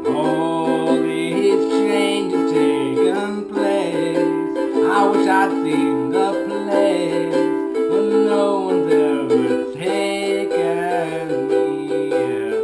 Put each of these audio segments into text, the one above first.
All these changes taken place. I wish I'd seen the place, but no one's ever taken me. Yeah.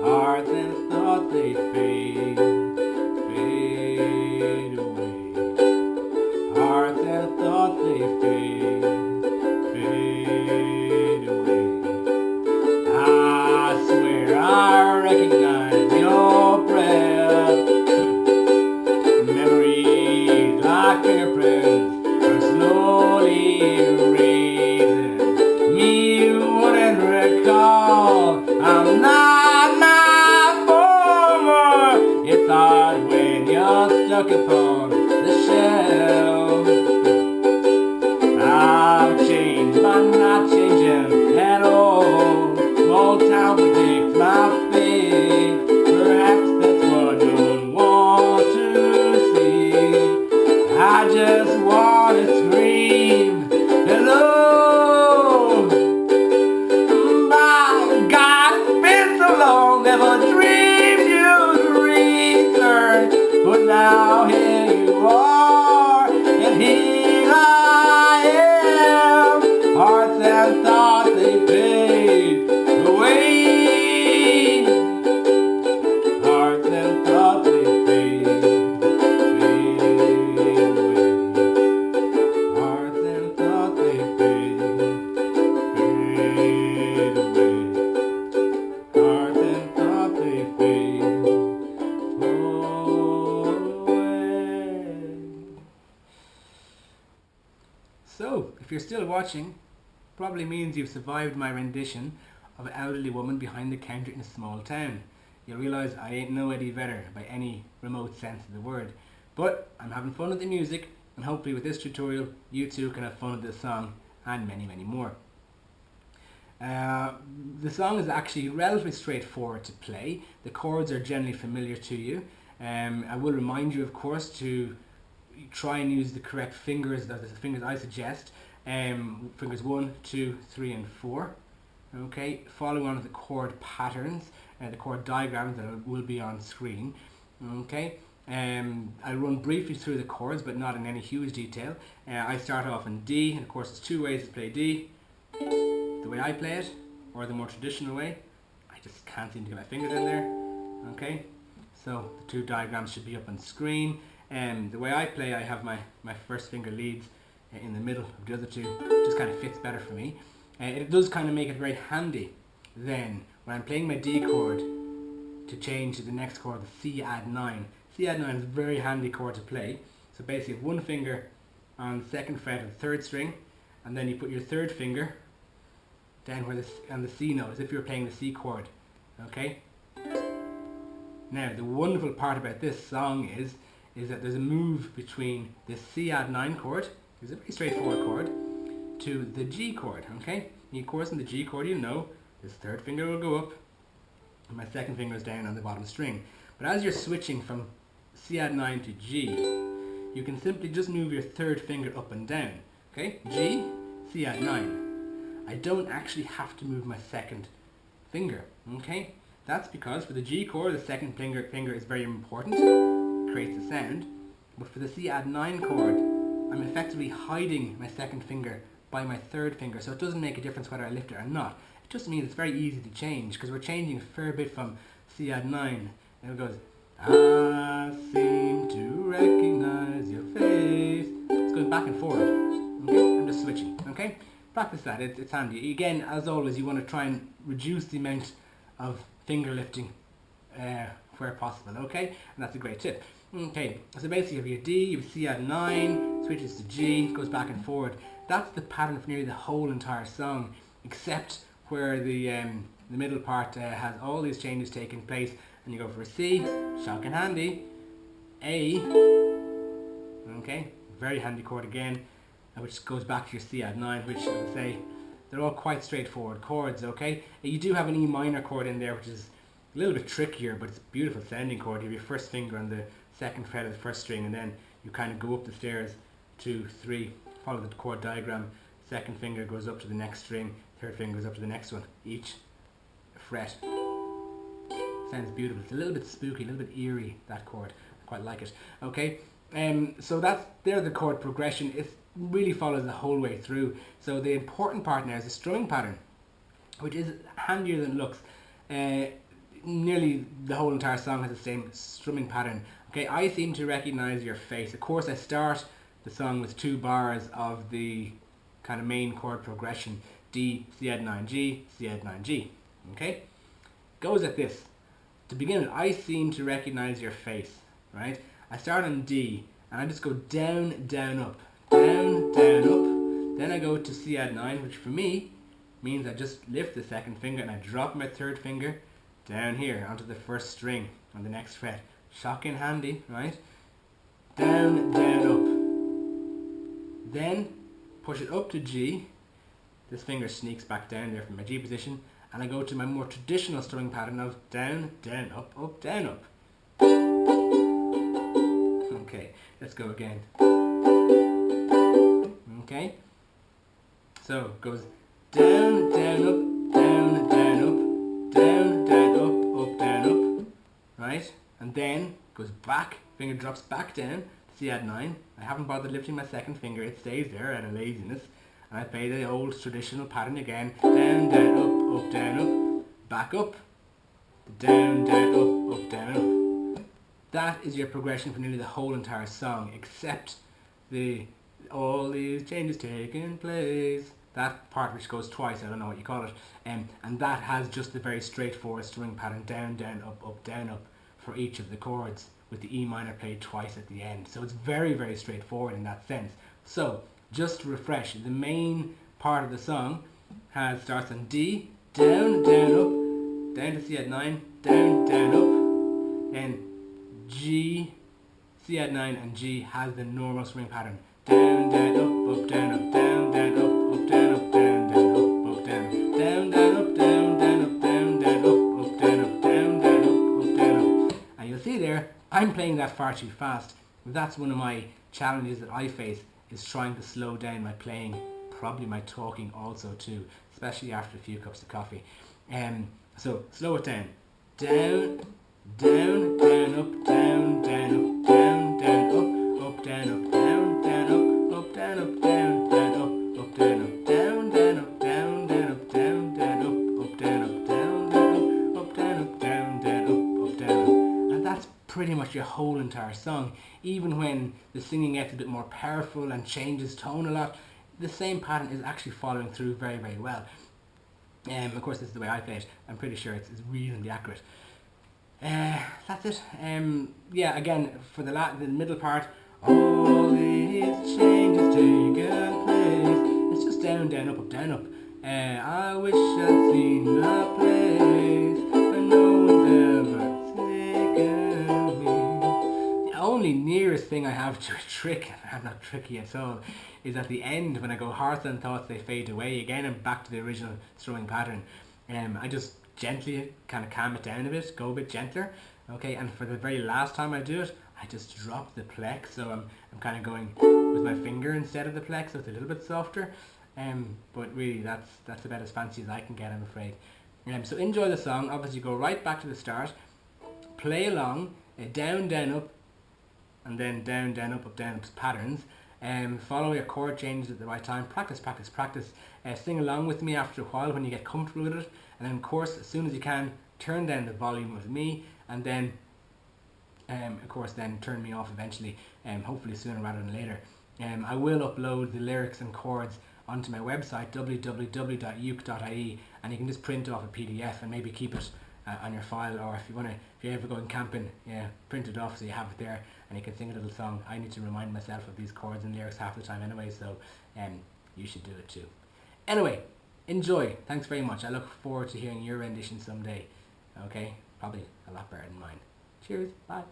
Hearts and thoughts, they fade away. Hearts and thoughts, they fade away. I swear I recognize your breath. Memories like fingerprints are slowly erasing. Me wouldn't recall. I'm not my former. It's hard when you're stuck upon the shelf. I've changed, but not changing at all. Small town predicts my fate. Perhaps that's what no one wants to see. I just want to scream, hello. My God, it's been so long. Never dreamed you'd return, but now here you are, and here I am. Hearts and thoughts, they fade away. Hearts and thoughts, they fade away. Hearts and thoughts, they fade away. Hearts and thoughts, they fade away. So, if you're still watching, probably means you've survived my rendition of an elderly woman behind the counter in a small town. You'll realise I ain't no Eddie Vedder by any remote sense of the word. But I'm having fun with the music, and hopefully with this tutorial you too can have fun with this song and many, many more. The song is actually relatively straightforward to play. The chords are generally familiar to you. I will remind you, of course, to try and use the correct fingers, the fingers I suggest. Fingers 1, 2, 3 and 4. Okay, following on with the chord patterns and the chord diagrams that will be on screen. Okay, I'll run briefly through the chords but not in any huge detail. I start off in D, and of course there's two ways to play D. The way I play it, or the more traditional way. I just can't seem to get my fingers in there. Okay, so the two diagrams should be up on screen. The way I play, I have my first finger leads in the middle of the other two. It just kind of fits better for me. It does kind of make it very handy then when I'm playing my D chord to change to the next chord, the C add 9. C add 9 is a very handy chord to play. So basically one finger on the second fret of the third string, and then you put your third finger down where on the C note, as if you're playing the C chord. Okay? Now the wonderful part about this song is that there's a move between this C add 9 chord, it's a very straightforward chord, to the G chord. Okay? And of course in the G chord, you know, this third finger will go up and my second finger is down on the bottom string. But as you're switching from C add 9 to G, you can simply just move your third finger up and down. Okay? G, C add 9. I don't actually have to move my second finger. Okay? That's because for the G chord, the second finger is very important, creates a sound. But for the C add 9 chord, I'm effectively hiding my second finger by my third finger, so it doesn't make a difference whether I lift it or not. It just means it's very easy to change, because we're changing a fair bit from C add 9. And it goes, I seem to recognize your face. It's going back and forward. Okay? I'm just switching. Okay? Practice that, it's handy. Again, as always, you want to try and reduce the amount of finger lifting where possible, okay? And that's a great tip. Okay, so basically you have your D, you have C add 9, switches to G, goes back and forward. That's the pattern for nearly the whole entire song, except where the middle part has all these changes taking place, and you go for a C, shocking handy, A, okay, very handy chord again, which goes back to your C add 9, which, as I say, they're all quite straightforward chords, okay? You do have an E minor chord in there, which is a little bit trickier, but it's a beautiful sounding chord. You have your first finger on the second fret of the first string, and then you kind of go up the stairs, 2, 3, follow the chord diagram, second finger goes up to the next string, third finger goes up to the next one, each fret. sounds beautiful. It's a little bit spooky, a little bit eerie, that chord. I quite like it. Okay, so there's the chord progression. It really follows the whole way through. So the important part now is the strumming pattern, which is handier than it looks. Nearly the whole entire song has the same strumming pattern. Okay, I seem to recognize your face. Of course, I start the song with 2 bars of the kind of main chord progression: D, C add 9, G, C add 9, G. Okay, goes like this. To begin with, I seem to recognize your face. Right, I start on D and I just go down, down, up, down, down, up. Then I go to C add 9, which for me means I just lift the second finger and I drop my third finger down here onto the first string on the next fret. Shocking handy, right? Down, down, up. Then push it up to G. This finger sneaks back down there from my G position, and I go to my more traditional strumming pattern of down, down, up, down, up. Okay, let's go again. Okay, so it goes down, down, up, down, down, up, down, down, up, down, up, right? And then goes back, finger drops back down to C add 9. I haven't bothered lifting my second finger, it stays there out of laziness. And I play the old traditional pattern again. Down, down, up, down, up, back up, down, down, up, down, up. That is your progression for nearly the whole entire song, except all these changes taking place. That part which goes twice, I don't know what you call it. And that has just the very straightforward strumming pattern: down, down, up, down, up, for each of the chords, with the E minor played twice at the end. So it's very, very straightforward in that sense. So just to refresh, the main part of the song starts on D, down, down, up, down to C add 9, down, down, up, then G, C add 9 and G has the normal string pattern: down, down, up, down, up, down, down, up, down, up, down, down, up, down, down, down, up, down, down, up, down, down, up, down, up, down, down, up, down, up. And you'll see there, I'm playing that far too fast. That's one of my challenges that I face, is trying to slow down my playing, probably my talking also too, especially after a few cups of coffee. So slow it down. Down, down, down, up, down, down, up, down, down, up, down, up, down, down, up, down, up, down, down, up, down, up, down, down, up, down, down, up, down, down, up, down, up, down, down, up, down, up, down, down, up, down, up. And that's pretty much your whole entire song. Even when the singing gets a bit more powerful and changes tone a lot, the same pattern is actually following through very, very well. Of course, this is the way I play it. I'm pretty sure it's reasonably accurate. That's it. Yeah, again, for the middle part, all these changes taken place. It's just down, down, up, down, up. I wish I'd seen the place where no one's ever taken me. The only nearest thing I have to a trick, and I'm not tricky at all, is at the end when I go hearts and thoughts they fade away. Again, I'm back to the original strumming pattern. I just gently kind of calm it down a bit, go a bit gentler. Okay, and for the very last time I do it, I just drop the plex, so I'm kind of going with my finger instead of the plex, so it's a little bit softer. But really, that's about as fancy as I can get, I'm afraid. So enjoy the song. Obviously, go right back to the start, play along, down, down, up, and then down, down, up, down, up patterns. Follow your chord changes at the right time. Practice, practice, practice. Sing along with me after a while when you get comfortable with it. And then, of course, as soon as you can, turn down the volume with me, and then, of course, then turn me off eventually, hopefully sooner rather than later. I will upload the lyrics and chords onto my website, www.uke.ie, and you can just print off a PDF and maybe keep it on your file, or if you're ever going camping, yeah, print it off so you have it there and you can sing a little song. I need to remind myself of these chords and lyrics half the time anyway, so you should do it too. Anyway, enjoy. Thanks very much. I look forward to hearing your rendition someday. Okay, probably a lot better than mine. Cheers. Bye.